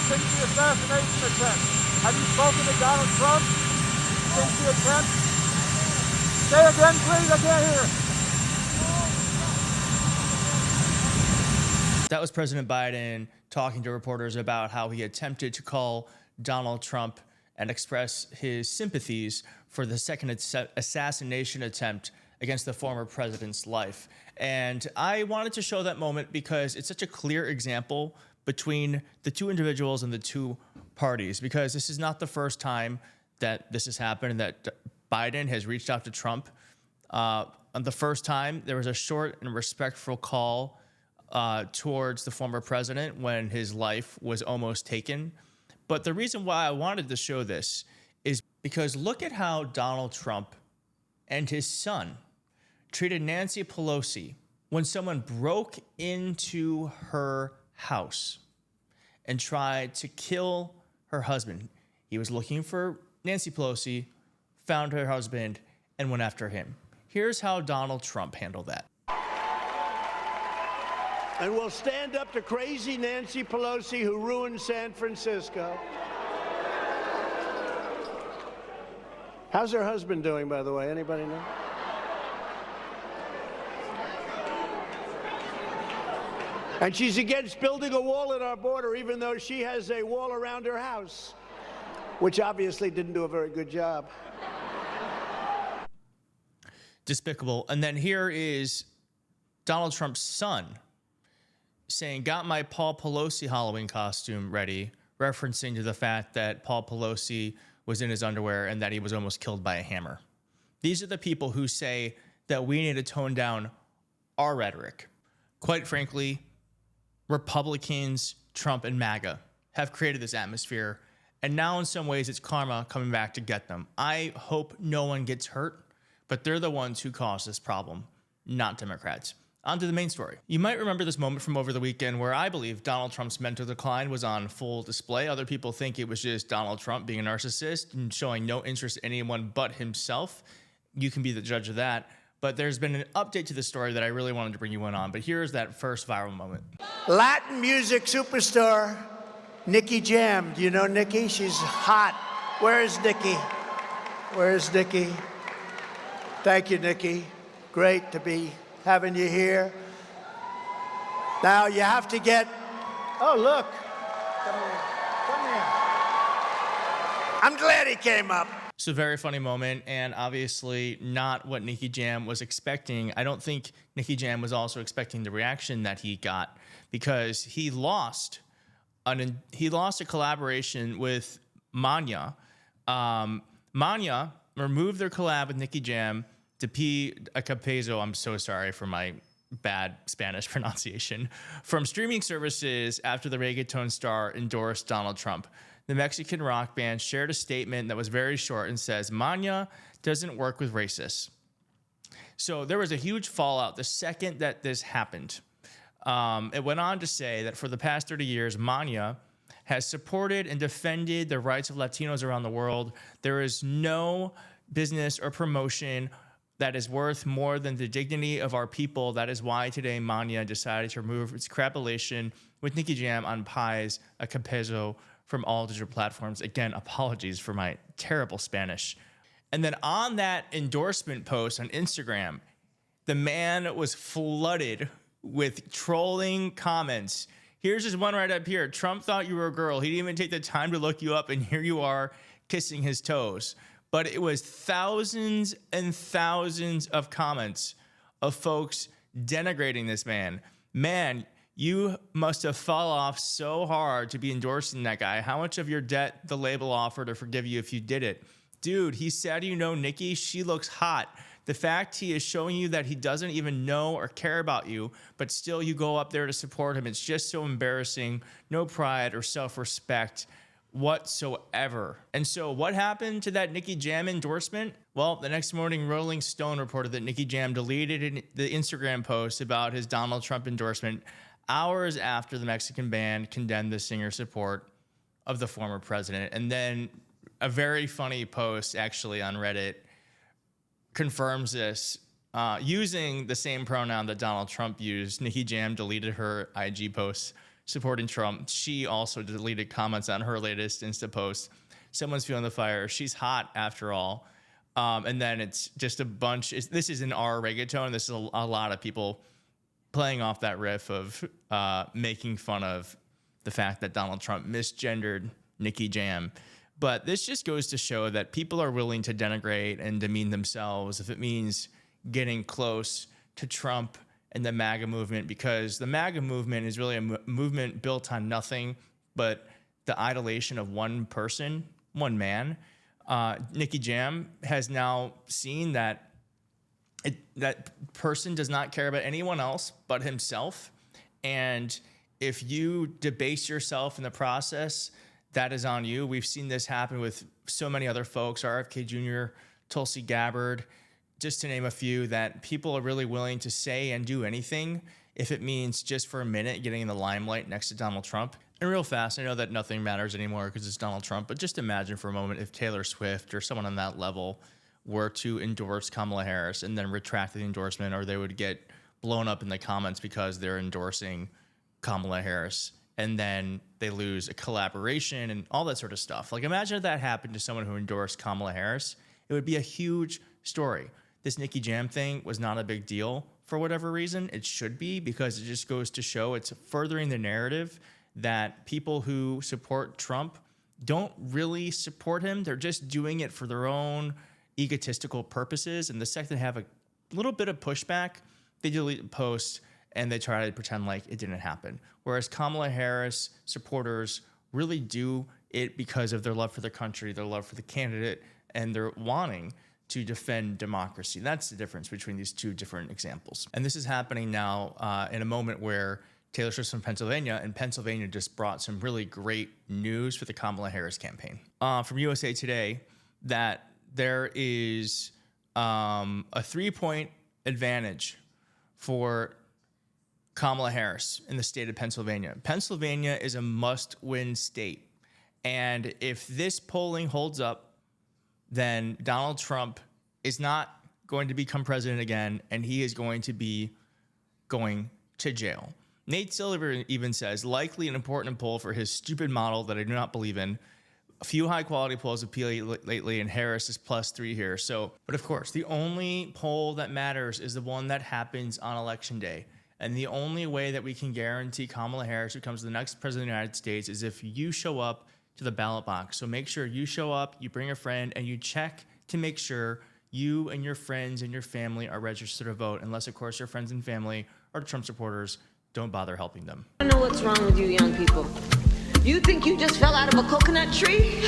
since the assassination attempt? Have you spoken to Donald Trump since the attempt? Say again, please. I can't hear. That was President Biden talking to reporters about how he attempted to call Donald Trump and express his sympathies for the second assassination attempt against the former president's life. And I wanted to show that moment because it's such a clear example between the two individuals and the two parties, because this is not the first time that this has happened and that Biden has reached out to Trump. The first time, there was a short and respectful call towards the former president when his life was almost taken. But the reason why I wanted to show this is because look at how Donald Trump and his son treated Nancy Pelosi when someone broke into her house and tried to kill her husband. He was looking for Nancy Pelosi, found her husband, and went after him. Here's how Donald Trump handled that. And we'll stand up to crazy Nancy Pelosi, who ruined San Francisco. How's her husband doing, by the way? Anybody know? And she's against building a wall at our border, even though she has a wall around her house, which obviously didn't do a very good job. Despicable. And then here is Donald Trump's son saying, got my Paul Pelosi Halloween costume ready, referencing to the fact that Paul Pelosi was in his underwear and that he was almost killed by a hammer. These are the people who say that we need to tone down our rhetoric. Quite frankly, Republicans, Trump, and MAGA have created this atmosphere, and now in some ways it's karma coming back to get them. I hope no one gets hurt, but they're the ones who caused this problem, not Democrats. On to the main story. You might remember this moment from over the weekend where I believe Donald Trump's mental decline was on full display. Other people think it was just Donald Trump being a narcissist and showing no interest in anyone but himself. You can be the judge of that. But there's been an update to the story that I really wanted to bring you in on. But here's that first viral moment. Latin music superstar Nicki Jam. Do you know Nicki? She's hot. Where is Nicki? Where is Nicki? Thank you, Nicki. Great to be having you here. Now you have to get, oh look, come here. I'm glad he came up. It's a very funny moment, and obviously not what Nicki Jam was expecting. I don't think Nicki Jam was also expecting the reaction that he got, because he lost a collaboration with Manya. Manya removed their collab with Nicki Jam to P. Acapezo, I'm so sorry for my bad Spanish pronunciation, from streaming services after the reggaeton star endorsed Donald Trump. The Mexican rock band shared a statement that was very short and says, Manya doesn't work with racists. So there was a huge fallout the second that this happened. It went on to say that for the past 30 years, Manya has supported and defended the rights of Latinos around the world. There is no business or promotion that is worth more than the dignity of our people. That is why today Manya decided to remove its collaboration with Nicki Jam on Pies a Capezo from all digital platforms. Again, apologies for my terrible Spanish. And then on that endorsement post on Instagram, the man was flooded with trolling comments. Here's just one right up here. Trump thought you were a girl. He didn't even take the time to look you up, and here you are kissing his toes. But it was thousands and thousands of comments of folks denigrating this man. Man, you must have fallen off so hard to be endorsing that guy. How much of your debt the label offered to forgive you if you did it? Dude, he said, you know, Nicki, she looks hot. The fact he is showing you that he doesn't even know or care about you, but still you go up there to support him, it's just so embarrassing. No pride or self-respect whatsoever. And so what happened to that Nicki Jam endorsement? Well, the next morning, Rolling Stone reported that Nicki Jam deleted the Instagram post about his Donald Trump endorsement hours after the Mexican band condemned the singer's support of the former president. And then a very funny post actually on Reddit confirms this. Using the same pronoun that Donald Trump used, Nicki Jam deleted her IG post supporting Trump. She also deleted comments on her latest Insta post. Someone's feeling the fire. She's hot after all. And then it's just a bunch. This is an R reggaeton. This is a lot of people playing off that riff of making fun of the fact that Donald Trump misgendered Nicki Jam. But this just goes to show that people are willing to denigrate and demean themselves if it means getting close to Trump and the MAGA movement, because the MAGA movement is really a movement built on nothing but the idolation of one person, one man. Nicki Jam has now seen that that person does not care about anyone else but himself. And if you debase yourself in the process, that is on you. We've seen this happen with so many other folks, RFK Jr., Tulsi Gabbard, just to name a few, that people are really willing to say and do anything if it means just for a minute getting in the limelight next to Donald Trump. And real fast, I know that nothing matters anymore because it's Donald Trump, but just imagine for a moment if Taylor Swift or someone on that level were to endorse Kamala Harris and then retract the endorsement, or they would get blown up in the comments because they're endorsing Kamala Harris, and then they lose a collaboration and all that sort of stuff. Like, imagine if that happened to someone who endorsed Kamala Harris. It would be a huge story. This Nicki Jam thing was not a big deal for whatever reason. It should be, because it just goes to show it's furthering the narrative that people who support Trump don't really support him. They're just doing it for their own egotistical purposes. And the second they have a little bit of pushback, they delete the post and they try to pretend like it didn't happen. Whereas Kamala Harris supporters really do it because of their love for the country, their love for the candidate, and they're wanting to defend democracy. That's the difference between these two different examples. And this is happening now in a moment where Taylor Swift's from Pennsylvania, and Pennsylvania just brought some really great news for the Kamala Harris campaign. From USA Today, that there is a 3-point advantage for Kamala Harris in the state of Pennsylvania. Pennsylvania is a must-win state. And if this polling holds up, then Donald Trump is not going to become president again, and he is going to be going to jail. Nate Silver even says, likely an important poll for his stupid model that I do not believe in. A few high-quality polls appeal lately, and Harris is +3 here. So, but of course, the only poll that matters is the one that happens on Election Day. And the only way that we can guarantee Kamala Harris becomes the next president of the United States is if you show up to the ballot box. So make sure you show up, you bring a friend, and you check to make sure you and your friends and your family are registered to vote, unless, of course, your friends and family are Trump supporters. Don't bother helping them. I know what's wrong with you young people. You think you just fell out of a coconut tree?